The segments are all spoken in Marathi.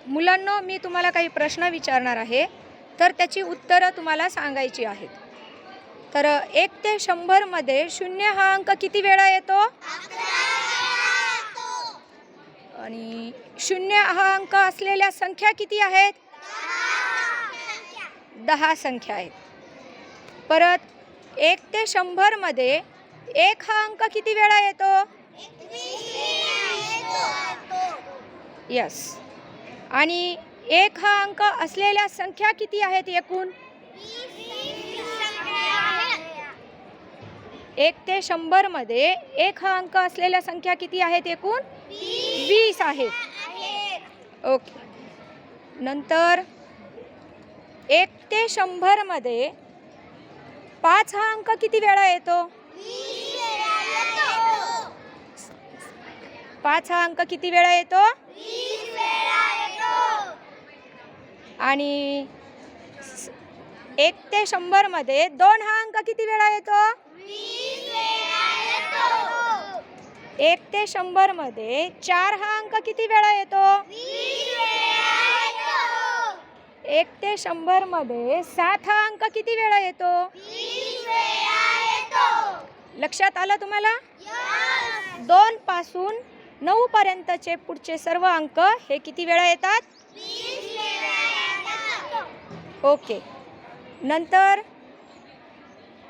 मुलांनो, मी तुम्हाला काही प्रश्न विचारणार आहे, तर त्याची उत्तरं तुम्हाला सांगायची आहेत. तर 1 ते 100 मध्ये 0 हा अंक किती वेळा येतो? आणि 0 हा अंक असलेल्या संख्या किती आहेत? 10 संख्या आहेत. परत 1 ते 100 मध्ये 1 हा अंक किती वेळा येतो? यस. आणि 1 हा अंक असलेल्या संख्या किती आहेत एकूण? 1 ते 100 मध्ये 1 हा अंक असलेल्या संख्या किती आहेत एकूण? 20 आहेत. ओके. नंतर 1 ते 100 मध्ये 5 हा अंक किती वेळा येतो? 5 हा अंक किती वेळा येतो? आणि 1 ते 100 मध्ये 2 हा अंक किती वेळा येतो? 1 ते 100 मध्ये 4 हा अंक किती वेळा येतो? 1 ते 100 मध्ये 7 हा अंक किती वेळा येतो? लक्षात आलं तुम्हाला? 2 पासून 9 पर्यंतचे पुढचे सर्व अंक हे किती वेळा येतात? ओके. नंतर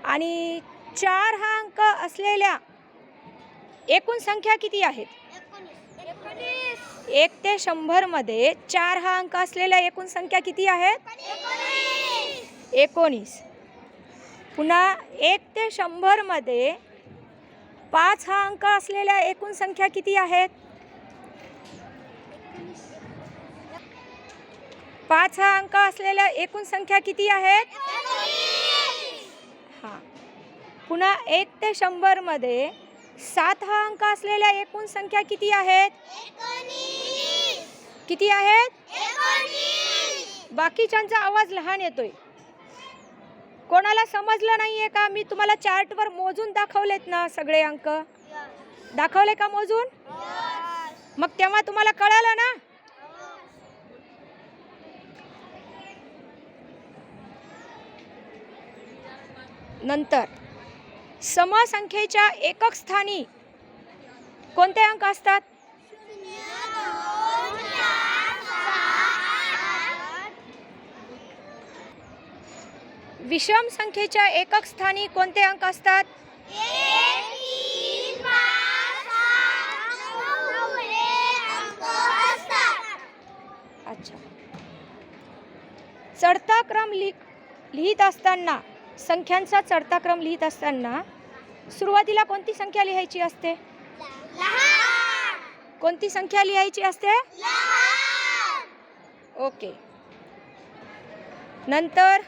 आणि 4 हा अंक असलेल्या एकूण संख्या किती आहेत? 1 ते 100 मध्ये 4 हा अंक असलेल्या एकूण संख्या किती आहेत? 19. पुन्हा 1 ते 100 मध्ये 5 हा अंक असलेल्या एकूण संख्या किती आहेत? 5 हा अंक असलेल्या एकूण संख्या किती आहेत? हां. पुन्हा 1 ते 100 मध्ये 7 हा अंक असलेल्या एकूण संख्या किती आहेत? किती आहेत? बाकीच्यांचा आवाज लहान येतोय. कोणाला समजलं नाहीये का? मी तुम्हाला चार्टवर मोजून दाखवलेत ना सगळे अंक? दाखवले का मोजून? मग तेव्हा तुम्हाला कळालं ना? नंतर समसंख्येच्या एकक स्थानी कोणते अंक असतात? विषम संख्येच्या एकक स्थानी कोणते अंक असतात? अच्छा. चढता क्रम लिहित असताना, संख्यांचा चढता क्रम लिहित असताना सुरुवातीला कोणती संख्या लिहायची असते? कोणती संख्या लिहायची असते? ओके. नंतर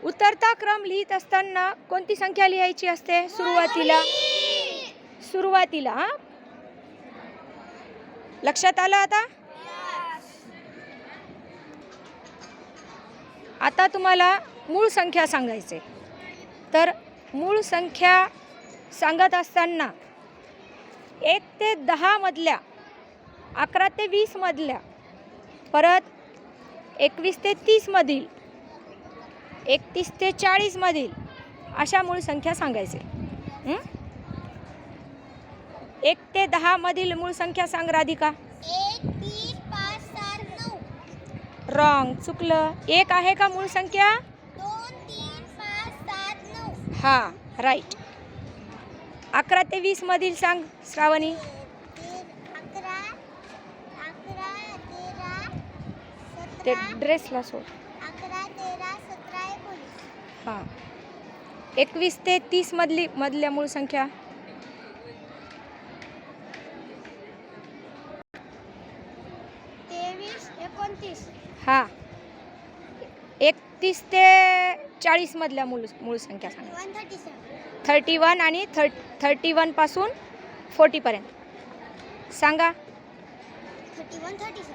उतरता क्रम लिहित असताना कोणती संख्या लिहायची असते सुरुवातीला? लक्षात आलं आता? आता तुम्हाला मूळ संख्या सांगायचे. तर मूळ संख्या सांगत असताना 1 ते 10 मधल्या, 11 ते 20 मधल्या, परत 21 ते 30 मधील, 31 ते 40 मधील अशा मूळ संख्या सांगायचे. 1 ते 10 मधील मूळ संख्या सांग राधिका. 1, 3, 5, 7, 9. रॉंग, चुकलं. 1 आहे का मूळ संख्या? 2, 3, 5, 7, 9. हा, राईट. 11 ते 20 मधील सांग श्रावणी. 11, 13, ते 17. ड्रेसला सोड. 11, 13, 17, 19. हां. 21 ते 30 मधल्या मूळ संख्या. 23, 29. हां. 31 ते 40 मधल्या मूळ संख्या सांग. 137. 31 आणि 31 पासून 40 पर्यंत सांगा. 31, 37.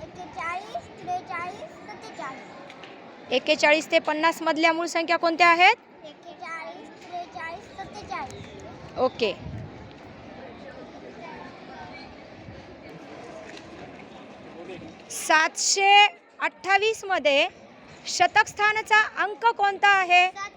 41, 43, 47. 41 ते 50 मधल्या मूळ संख्या कोणत्या आहेत? 41, 43, 47. ओके. 728 मध्ये शतक स्थानाचा अंक कोणता आहे? 7